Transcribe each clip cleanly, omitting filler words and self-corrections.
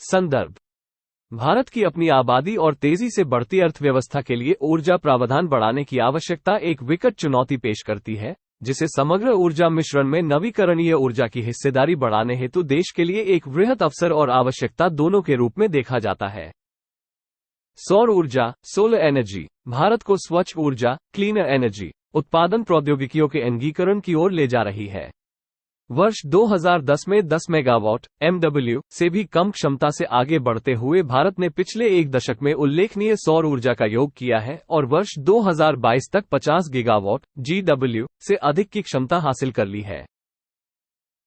संदर्भ। भारत की अपनी आबादी और तेजी से बढ़ती अर्थव्यवस्था के लिए ऊर्जा प्रावधान बढ़ाने की आवश्यकता एक विकट चुनौती पेश करती है, जिसे समग्र ऊर्जा मिश्रण में नवीकरणीय ऊर्जा की हिस्सेदारी बढ़ाने हेतु देश के लिए एक वृहद अवसर और आवश्यकता दोनों के रूप में देखा जाता है। सौर ऊर्जा, सोलर एनर्जी, भारत को स्वच्छ ऊर्जा, क्लीनर एनर्जी उत्पादन प्रौद्योगिकियों के एकीकरण की ओर ले जा रही है। वर्ष 2010 में 10 मेगावाट (MW) से भी कम क्षमता से आगे बढ़ते हुए भारत ने पिछले एक दशक में उल्लेखनीय सौर ऊर्जा का योग किया है और वर्ष 2022 तक 50 गीगावाट (GW) से अधिक की क्षमता हासिल कर ली है।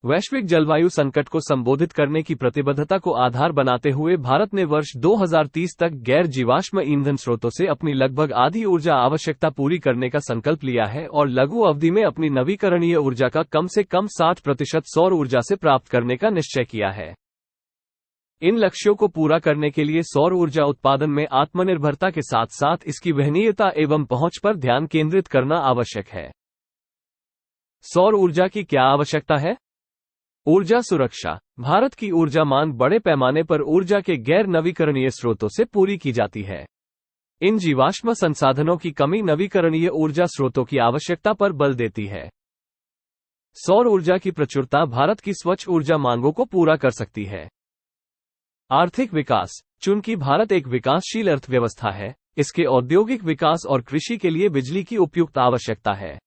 वैश्विक जलवायु संकट को संबोधित करने की प्रतिबद्धता को आधार बनाते हुए भारत ने वर्ष 2030 तक गैर जीवाश्म ईंधन स्रोतों से अपनी लगभग आधी ऊर्जा आवश्यकता पूरी करने का संकल्प लिया है और लघु अवधि में अपनी नवीकरणीय ऊर्जा का कम से कम 60% सौर ऊर्जा से प्राप्त करने का निश्चय किया है। इन लक्ष्यों को पूरा करने के लिए सौर ऊर्जा उत्पादन में आत्मनिर्भरता के साथ साथ इसकी वहनीयता एवं पहुंच पर ध्यान केंद्रित करना आवश्यक है। सौर ऊर्जा की क्या आवश्यकता है? ऊर्जा सुरक्षा। भारत की ऊर्जा मांग बड़े पैमाने पर ऊर्जा के गैर नवीकरणीय स्रोतों से पूरी की जाती है। इन जीवाश्म संसाधनों की कमी नवीकरणीय ऊर्जा स्रोतों की आवश्यकता पर बल देती है। सौर ऊर्जा की प्रचुरता भारत की स्वच्छ ऊर्जा मांगों को पूरा कर सकती है। आर्थिक विकास। चूंकि भारत एक विकासशील अर्थव्यवस्था है, इसके औद्योगिक विकास और कृषि के लिए बिजली की उपयुक्त आवश्यकता है।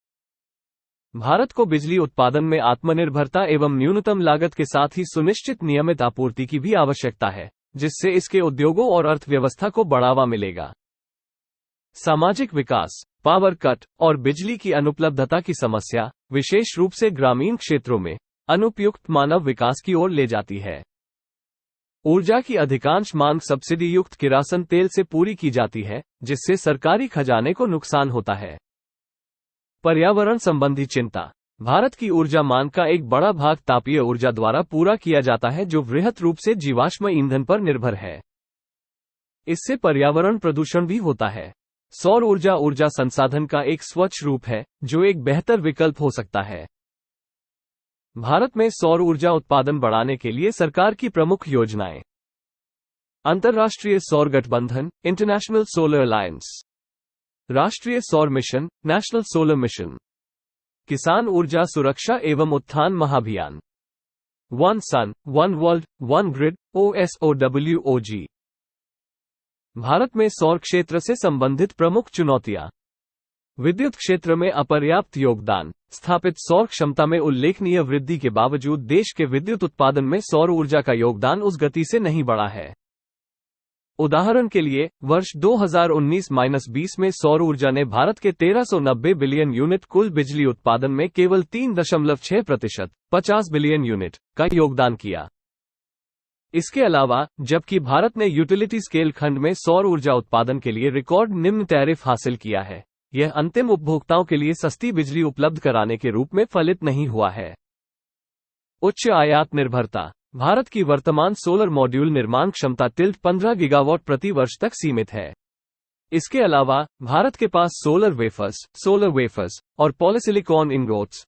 भारत को बिजली उत्पादन में आत्मनिर्भरता एवं न्यूनतम लागत के साथ ही सुनिश्चित नियमित आपूर्ति की भी आवश्यकता है, जिससे इसके उद्योगों और अर्थव्यवस्था को बढ़ावा मिलेगा। सामाजिक विकास। पावर कट और बिजली की अनुपलब्धता की समस्या, विशेष रूप से ग्रामीण क्षेत्रों में, अनुपयुक्त मानव विकास की ओर ले जाती है। ऊर्जा की अधिकांश मांग सब्सिडी युक्त किरासन तेल से पूरी की जाती है, जिससे सरकारी खजाने को नुकसान होता है। पर्यावरण संबंधी चिंता। भारत की ऊर्जा मांग का एक बड़ा भाग तापीय ऊर्जा द्वारा पूरा किया जाता है, जो वृहत रूप से जीवाश्म ईंधन पर निर्भर है। इससे पर्यावरण प्रदूषण भी होता है। सौर ऊर्जा ऊर्जा संसाधन का एक स्वच्छ रूप है, जो एक बेहतर विकल्प हो सकता है। भारत में सौर ऊर्जा उत्पादन बढ़ाने के लिए सरकार की प्रमुख योजनाएं। अंतर्राष्ट्रीय सौर गठबंधन, इंटरनेशनल सोलर अलायंस। राष्ट्रीय सौर मिशन, नेशनल सोलर मिशन। किसान ऊर्जा सुरक्षा एवं उत्थान महाभियान। One sun, one world, one grid, OSOWOG। भारत में सौर क्षेत्र से संबंधित प्रमुख चुनौतियां। विद्युत क्षेत्र में अपर्याप्त योगदान। स्थापित सौर क्षमता में उल्लेखनीय वृद्धि के बावजूद देश के विद्युत उत्पादन में सौर ऊर्जा का योगदान उस गति से नहीं बढ़ा है। उदाहरण के लिए, वर्ष 2019-20 में सौर ऊर्जा ने भारत के 1390 बिलियन यूनिट कुल बिजली उत्पादन में केवल 3.6% 50 बिलियन यूनिट का योगदान किया। इसके अलावा, जबकि भारत ने यूटिलिटी स्केल खंड में सौर ऊर्जा उत्पादन के लिए रिकॉर्ड निम्न टैरिफ हासिल किया है, यह अंतिम उपभोक्ताओं के लिए सस्ती बिजली उपलब्ध कराने के रूप में फलित नहीं हुआ है। उच्च आयात निर्भरता। भारत की वर्तमान सोलर मॉड्यूल निर्माण क्षमता 15 गीगावाट प्रति वर्ष तक सीमित है। इसके अलावा, भारत के पास सोलर वेफर्स और पॉलीसिलिकॉन इंगोट्स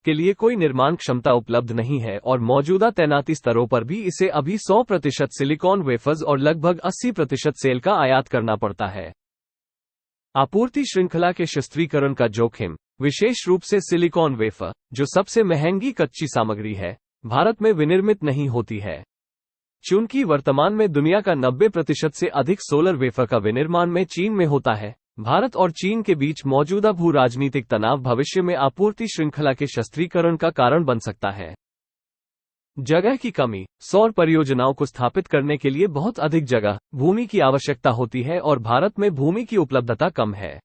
के लिए कोई निर्माण क्षमता उपलब्ध नहीं है और मौजूदा तैनाती स्तरों पर भी इसे अभी 100% सिलिकॉन वेफर्स और लगभग 80% सेल का आयात करना पड़ता है। आपूर्ति श्रृंखला के शस्त्रीकरण का जोखिम, विशेष रूप से सिलिकॉन वेफर, जो सबसे महंगी कच्ची सामग्री है, भारत में विनिर्मित नहीं होती है। चूंकि वर्तमान में दुनिया का 90% से अधिक सोलर वेफर का विनिर्माण में चीन में होता है, भारत और चीन के बीच मौजूदा भू राजनीतिक तनाव भविष्य में आपूर्ति श्रृंखला के शस्त्रीकरण का कारण बन सकता है। जगह की कमी। सौर परियोजनाओं को स्थापित करने के लिए बहुत अधिक जगह, भूमि की आवश्यकता होती है और भारत में भूमि की उपलब्धता कम है।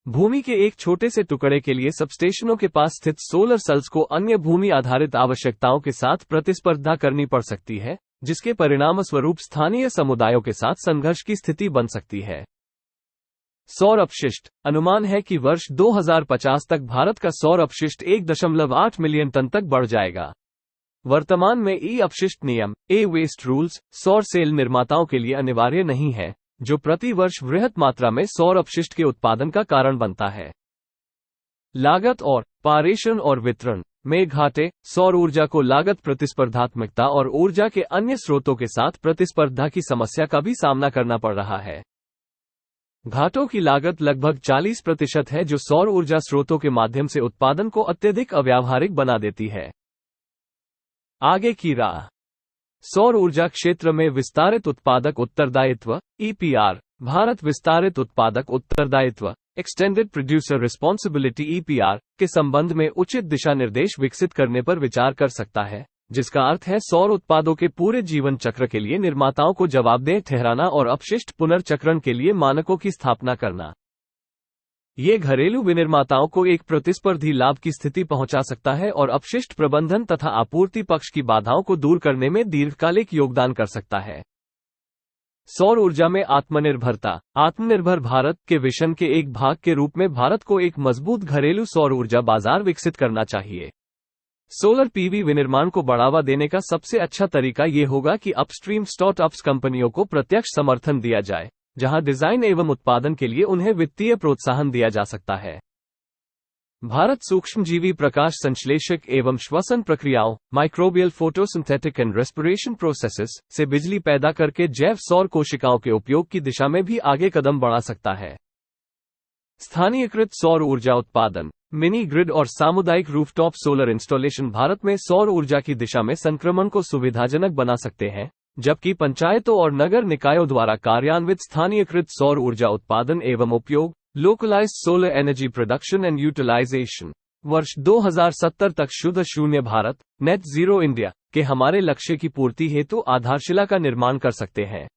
भूमि के एक छोटे से टुकड़े के लिए सबस्टेशनों के पास स्थित सोलर सेल्स को अन्य भूमि आधारित आवश्यकताओं के साथ प्रतिस्पर्धा करनी पड़ सकती है, जिसके परिणामस्वरूप स्थानीय समुदायों के साथ संघर्ष की स्थिति बन सकती है। सौर अपशिष्ट। अनुमान है कि वर्ष 2050 तक भारत का सौर अपशिष्ट 1.8 मिलियन टन तक बढ़ जाएगा। वर्तमान में अपशिष्ट नियम, वेस्ट रूल्स, सौर सेल निर्माताओं के लिए अनिवार्य नहीं है, जो प्रति वर्ष वृहत मात्रा में सौर अपशिष्ट के उत्पादन का कारण बनता है। लागत और पारेषण और वितरण। में घाटे सौर ऊर्जा को लागत प्रतिस्पर्धात्मकता और ऊर्जा के अन्य स्रोतों के साथ प्रतिस्पर्धा की समस्या का भी सामना करना पड़ रहा है। घाटों की लागत लगभग 40% है, जो सौर ऊर्जा स्रोतों के माध्यम से उत्पादन को अत्यधिक अव्यावहारिक बना देती है। आगे की राह। सौर ऊर्जा क्षेत्र में विस्तारित उत्पादक उत्तरदायित्व (EPR), भारत विस्तारित उत्पादक उत्तरदायित्व एक्सटेंडेड प्रोड्यूसर रिस्पॉन्सिबिलिटी (EPR) के संबंध में उचित दिशा निर्देश विकसित करने पर विचार कर सकता है, जिसका अर्थ है सौर उत्पादों के पूरे जीवन चक्र के लिए निर्माताओं को जवाबदेह ठहराना और अपशिष्ट पुनर्चक्रण के लिए मानकों की स्थापना करना। ये घरेलू विनिर्माताओं को एक प्रतिस्पर्धी लाभ की स्थिति पहुंचा सकता है और अपशिष्ट प्रबंधन तथा आपूर्ति पक्ष की बाधाओं को दूर करने में दीर्घकालिक योगदान कर सकता है। सौर ऊर्जा में आत्मनिर्भरता। आत्मनिर्भर भारत के विजन के एक भाग के रूप में भारत को एक मजबूत घरेलू सौर ऊर्जा बाजार विकसित करना चाहिए। सोलर पीवी विनिर्माण को बढ़ावा देने का सबसे अच्छा तरीका ये होगा कि अपस्ट्रीम स्टार्टअप्स कंपनियों को प्रत्यक्ष समर्थन दिया जाए, जहां डिजाइन एवं उत्पादन के लिए उन्हें वित्तीय प्रोत्साहन दिया जा सकता है। भारत सूक्ष्मजीवी प्रकाश संश्लेषक एवं श्वसन प्रक्रियाओं microbial photosynthetic and respiration processes से बिजली पैदा करके जैव सौर कोशिकाओं के उपयोग की दिशा में भी आगे कदम बढ़ा सकता है। स्थानीयकृत सौर ऊर्जा उत्पादन, मिनी ग्रिड और सामुदायिक रूफटॉप सोलर इंस्टॉलेशन भारत में सौर ऊर्जा की दिशा में संक्रमण को सुविधाजनक बना सकते हैं, जबकि पंचायतों और नगर निकायों द्वारा कार्यान्वित स्थानीयकृत सौर ऊर्जा उत्पादन एवं उपयोग localised solar energy production and utilisation वर्ष 2070 तक शुद्ध शून्य भारत नेट जीरो इंडिया के हमारे लक्ष्य की पूर्ति हेतु आधारशिला का निर्माण कर सकते हैं।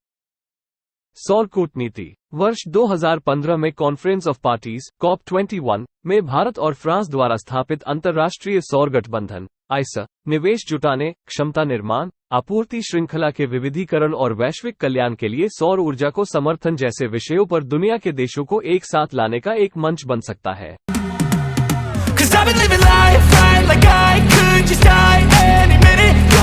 सौर कूटनीति। वर्ष 2015 में कॉन्फ्रेंस ऑफ पार्टीज COP21 में भारत और फ्रांस द्वारा स्थापित अंतर्राष्ट्रीय सौर गठबंधन आइसा निवेश जुटाने, क्षमता निर्माण, आपूर्ति श्रृंखला के विविधीकरण और वैश्विक कल्याण के लिए सौर ऊर्जा को समर्थन जैसे विषयों पर दुनिया के देशों को एक साथ लाने का एक मंच बन सकता है। I've been living life right like I could just die any minute.